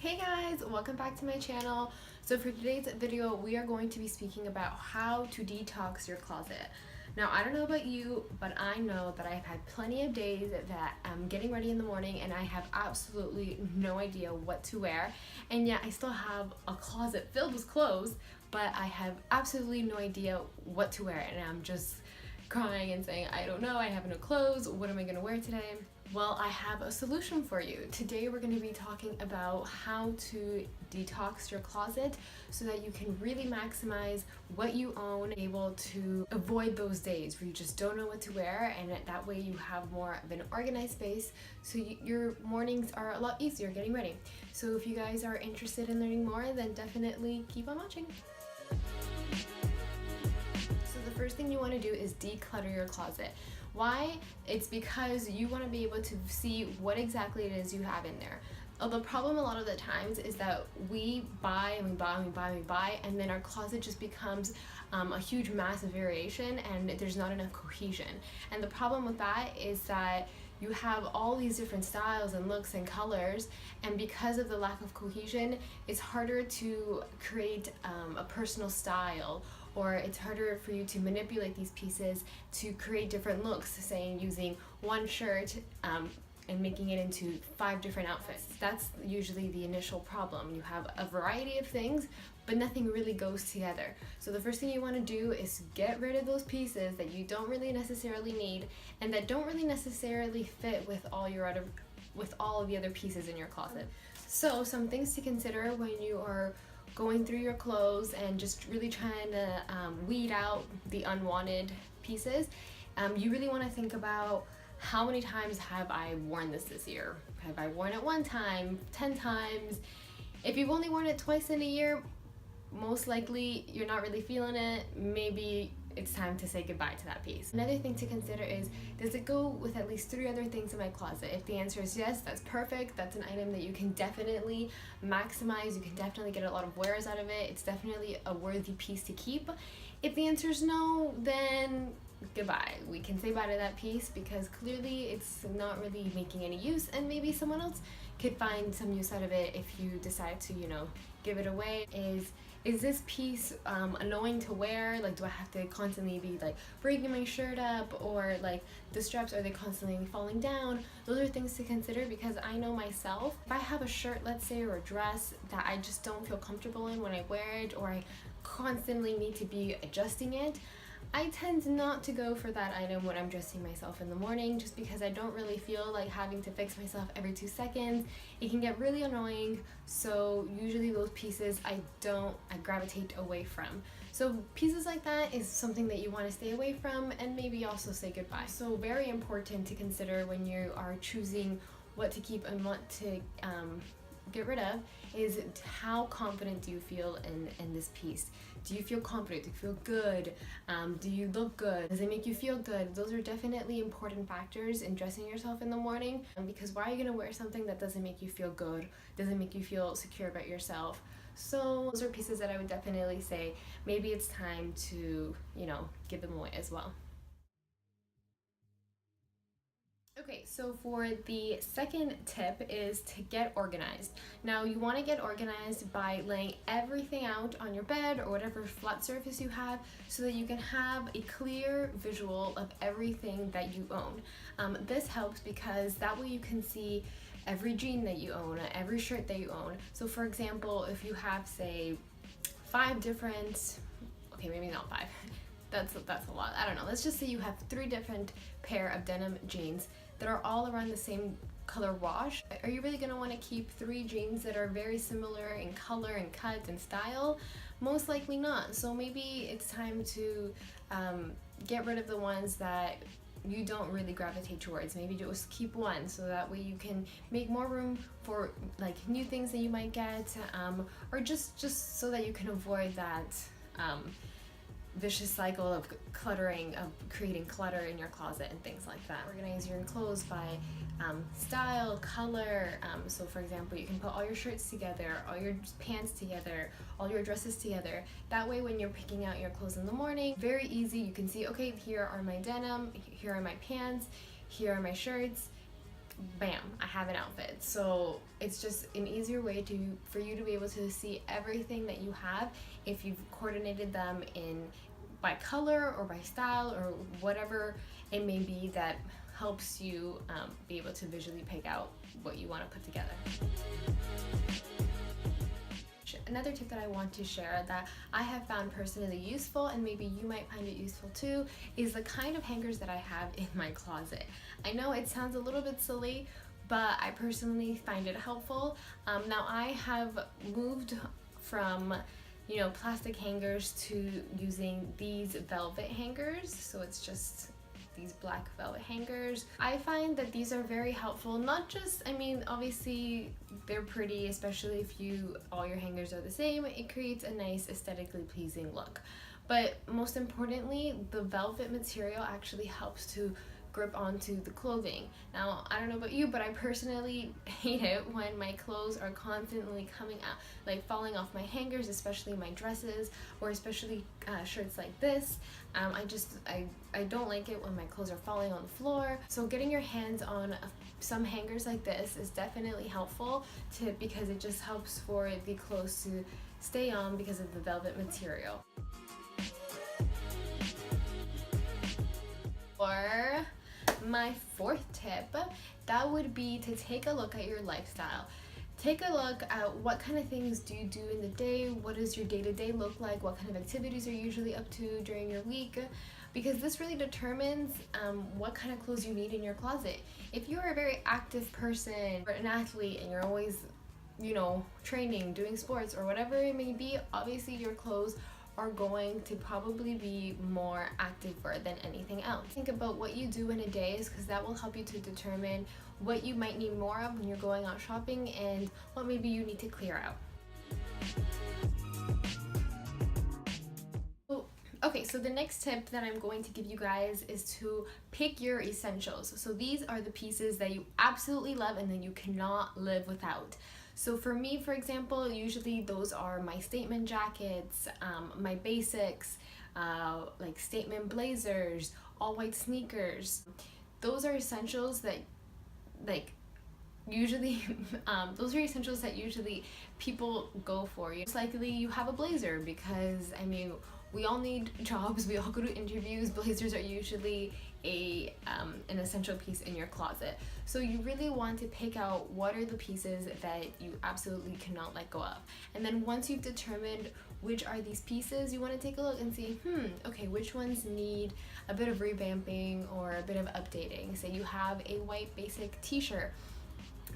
Hey guys, welcome back to my channel. So for today's video, we are going to be speaking about how to detox your closet. Now, I don't know about you, but I know that I've had plenty of days that I'm getting ready in the morning and I have absolutely no idea what to wear. And yet I still have a closet filled with clothes, but I have absolutely no idea what to wear. And I'm just crying and saying, I don't know, I have no clothes, what am I gonna wear today? Well, I have a solution for you. Today we're going to be talking about how to detox your closet so that you can really maximize what you own, able to avoid those days where you just don't know what to wear, and that way you have more of an organized space so your mornings are a lot easier getting ready. So if you guys are interested in learning more, then definitely keep on watching. So the first thing you want to do is declutter your closet. Why? It's because you want to be able to see what exactly it is you have in there. The problem a lot of the times is that we buy and we buy and we buy and we buy, and then our closet just becomes a huge mass of variation and there's not enough cohesion. And the problem with that is that you have all these different styles and looks and colors, and because of the lack of cohesion, it's harder to create a personal style, or it's harder for you to manipulate these pieces to create different looks, say using one shirt and making it into 5 different outfits. That's usually the initial problem. You have a variety of things, but nothing really goes together. So the first thing you want to do is get rid of those pieces that you don't really necessarily need and that don't really necessarily fit with all of the other pieces in your closet. So some things to consider when you are going through your clothes and just really trying to weed out the unwanted pieces. You really want to think about, how many times have I worn this year? Have I worn it 1 time, 10 times? If you've only worn it twice in a year, most likely you're not really feeling it. Maybe it's time to say goodbye to that piece. Another thing to consider is, does it go with at least 3 other things in my closet? If the answer is yes, that's perfect. That's an item that you can definitely maximize. You can definitely get a lot of wears out of it. It's definitely a worthy piece to keep. If the answer is no, then goodbye. We can say bye to that piece because clearly it's not really making any use, and maybe someone else could find some use out of it if you decide to, give it away. Is this piece annoying to wear? Like, do I have to constantly be like breaking my shirt up, or like the straps, are they constantly falling down? Those are things to consider, because I know myself, if I have a shirt, let's say, or a dress that I just don't feel comfortable in when I wear it, or I constantly need to be adjusting it, I tend not to go for that item when I'm dressing myself in the morning, just because I don't really feel like having to fix myself every 2 seconds. It can get really annoying, so usually those pieces I gravitate away from. So pieces like that is something that you want to stay away from, and maybe also say goodbye. So very important to consider when you are choosing what to keep and what to get rid of is, how confident do you feel in this piece? Do you feel confident? Do you feel good? Do you look good? Does it make you feel good? Those are definitely important factors in dressing yourself in the morning, because why are you going to wear something that doesn't make you feel good, doesn't make you feel secure about yourself? So those are pieces that I would definitely say maybe it's time to, give them away as well. Okay, so for the second tip is to get organized. Now, you want to get organized by laying everything out on your bed or whatever flat surface you have, so that you can have a clear visual of everything that you own. This helps because that way you can see every jean that you own, every shirt that you own. So for example, if you have, say, 5 different, okay, maybe not 5, that's a lot, I don't know, let's just say you have 3 different pair of denim jeans that are all around the same color wash. Are you really going to want to keep 3 jeans that are very similar in color and cut and style? Most likely not. So maybe it's time to get rid of the ones that you don't really gravitate towards. Maybe just keep 1, so that way you can make more room for like new things that you might get, or just so that you can avoid that vicious cycle of cluttering, of creating clutter in your closet and things like that. Organize your clothes by style, color. So for example, you can put all your shirts together, all your pants together, all your dresses together. That way when you're picking out your clothes in the morning, very easy, you can see, okay, here are my denim, here are my pants, here are my shirts. bam, I have an outfit. So it's just an easier way for you to be able to see everything that you have if you've coordinated them in by color or by style or whatever it may be that helps you be able to visually pick out what you want to put together. Another tip that I want to share that I have found personally useful, and maybe you might find it useful too, is the kind of hangers that I have in my closet. I know it sounds a little bit silly, but I personally find it helpful. Now I have moved from plastic hangers to using these velvet hangers, so it's just these black velvet hangers. I find that these are very helpful, not just, obviously they're pretty, especially if all your hangers are the same. It creates a nice aesthetically pleasing look. But most importantly, the velvet material actually helps to grip onto the clothing. Now, I don't know about you, but I personally hate it when my clothes are constantly coming out, like falling off my hangers, especially my dresses, or especially shirts like this. I don't like it when my clothes are falling on the floor. So getting your hands on some hangers like this is definitely helpful because it just helps for the clothes to stay on because of the velvet material. Or my fourth tip, that would be to take a look at your lifestyle. Take a look at what kind of things do you do in the day, what does your day-to-day look like, what kind of activities are you usually up to during your week, because this really determines what kind of clothes you need in your closet. If you're a very active person or an athlete and you're always, training, doing sports or whatever it may be, obviously your clothes are going to probably be more active wear than anything else. Think about what you do in a day, because that will help you to determine what you might need more of when you're going out shopping and what maybe you need to clear out. Okay, so the next tip that I'm going to give you guys is to pick your essentials. So these are the pieces that you absolutely love and that you cannot live without. So for me, for example, usually those are my statement jackets, my basics, like statement blazers, all white sneakers. Those are essentials that usually people go for. Most likely you have a blazer because we all need jobs, we all go to interviews. Blazers are usually an essential piece in your closet. So you really want to pick out what are the pieces that you absolutely cannot let go of. And then once you've determined which are these pieces, you want to take a look and see, okay, which ones need a bit of revamping or a bit of updating. Say you have a white basic t-shirt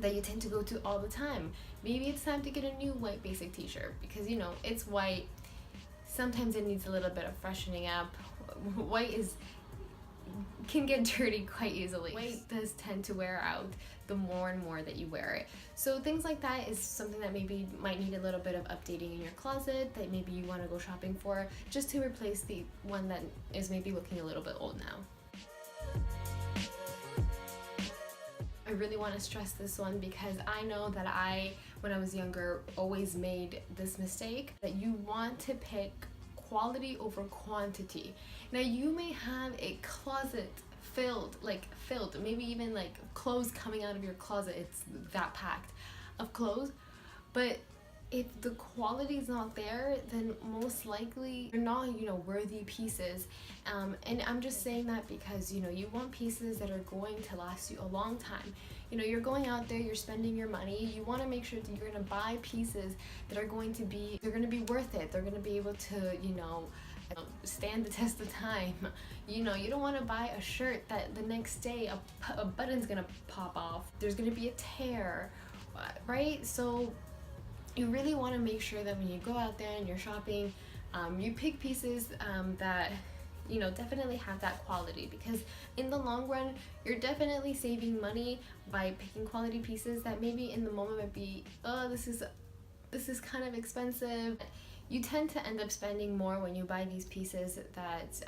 that you tend to go to all the time. Maybe it's time to get a new white basic t-shirt because it's white. Sometimes it needs a little bit of freshening up. White can get dirty quite easily. White does tend to wear out the more and more that you wear it. So things like that is something that maybe might need a little bit of updating in your closet, that maybe you want to go shopping for, just to replace the one that is maybe looking a little bit old now. I really want to stress this one because I know that when I was younger, always made this mistake, that you want to pick quality over quantity. Now you may have a closet filled, maybe even like clothes coming out of your closet, it's that packed of clothes, but if the quality is not there, then most likely you're not, worthy pieces. And I'm just saying that because, you want pieces that are going to last you a long time. You're going out there, you're spending your money, you want to make sure that you're going to buy pieces that are going to be worth it. They're going to be able to, stand the test of time. You don't want to buy a shirt that the next day a button's going to pop off. There's going to be a tear, right? So you really want to make sure that when you go out there and you're shopping, you pick pieces that definitely have that quality, because in the long run you're definitely saving money by picking quality pieces that maybe in the moment might be, oh, this is kind of expensive. You tend to end up spending more when you buy these pieces that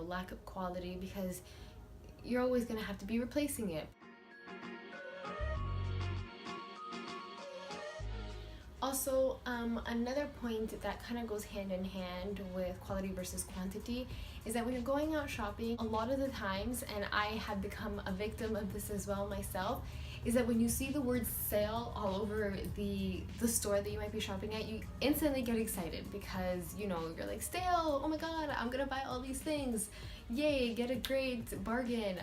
lack of quality, because you're always going to have to be replacing it. Also, another point that kind of goes hand in hand with quality versus quantity is that when you're going out shopping, a lot of the times, and I have become a victim of this as well myself, is that when you see the word sale all over the store that you might be shopping at, you instantly get excited because, you know, you're like, sale, oh my god, I'm gonna buy all these things. Yay, get a great bargain,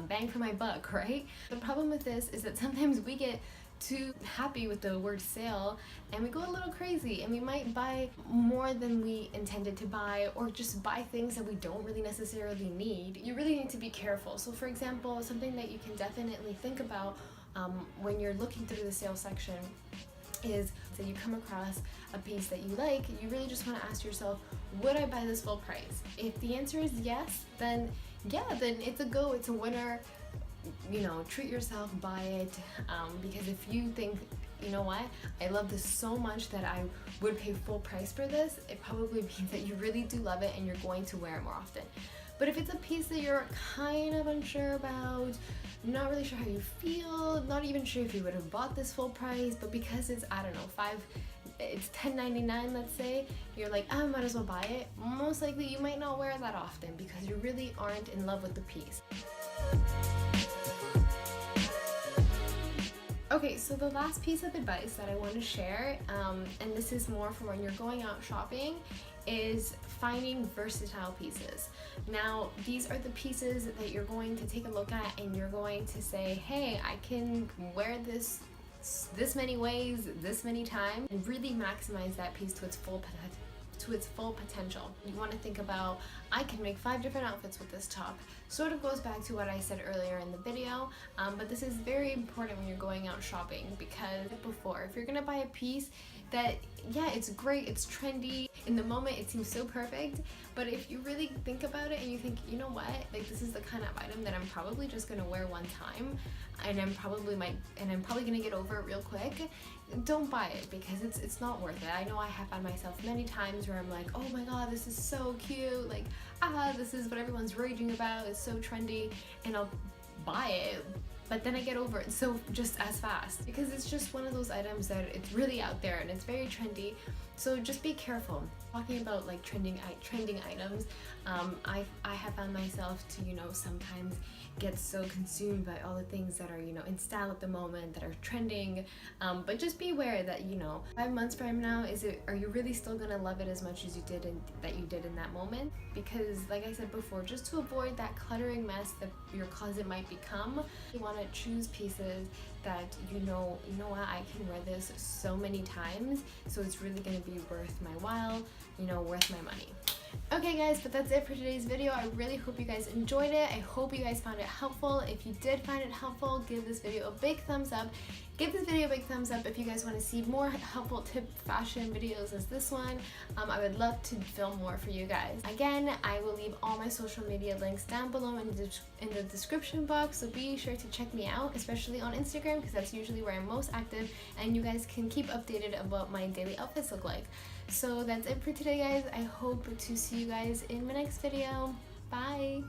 bang for my buck, right? The problem with this is that sometimes we get too happy with the word sale and we go a little crazy and we might buy more than we intended to buy, or just buy things that we don't really necessarily need. You really need to be careful. So for example, something that you can definitely think about when you're looking through the sale section is that you come across a piece that you like, you really just want to ask yourself, would I buy this full price? If the answer is yes, then yeah, then it's a go, it's a winner. You know, treat yourself, buy it, because if you think, you know what, I love this so much that I would pay full price for this, it probably means that you really do love it and you're going to wear it more often. But if it's a piece that you're kind of unsure about, not really sure how you feel, not even sure if you would have bought this full price, but because it's, I don't know, it's $10.99, let's say, you're like, I might as well buy it, most likely you might not wear it that often because you really aren't in love with the piece. Okay, so the last piece of advice that I want to share, and this is more for when you're going out shopping, is finding versatile pieces. Now, these are the pieces that you're going to take a look at and you're going to say, hey, I can wear this many ways, this many times, and really maximize that piece to its full potential. You want to think about, I can make 5 different outfits with this top. Sort of goes back to what I said earlier in the video, but this is very important when you're going out shopping, because before, if you're gonna buy a piece that, yeah, it's great, it's trendy, in the moment it seems so perfect, but if you really think about it and you think, you know what, like this is the kind of item that I'm probably just gonna wear one time, and I'm probably gonna get over it real quick, don't buy it, because it's not worth it. I know I have found myself many times where I'm like, oh my god, this is so cute, like, this is what everyone's raging about, it's so trendy, and I'll buy it, but then I get over it so just as fast, because it's just one of those items that it's really out there and it's very trendy. So just be careful. Talking about like trending items, I have found myself to, you know, sometimes get so consumed by all the things that are, you know, in style at the moment, that are trending, but just be aware that, you know, 5 months from now, are you really still gonna love it as much as you did in that moment? Because like I said before, just to avoid that cluttering mess that your closet might become, you want to choose pieces that you know what, I can wear this so many times, so it's really going to be worth my while, you know, worth my money. Okay guys, but that's it for today's video. I really hope you guys enjoyed it. I hope you guys found it helpful. If you did find it helpful, give this video a big thumbs up. Give this video a big thumbs up if you guys want to see more helpful tip fashion videos as this one. I would love to film more for you guys. Again, I will leave all my social media links down below in the description box, so be sure to check me out, especially on Instagram, because that's usually where I'm most active, and you guys can keep updated of what my daily outfits look like. So that's it for today guys. I hope to see you guys in my next video. Bye!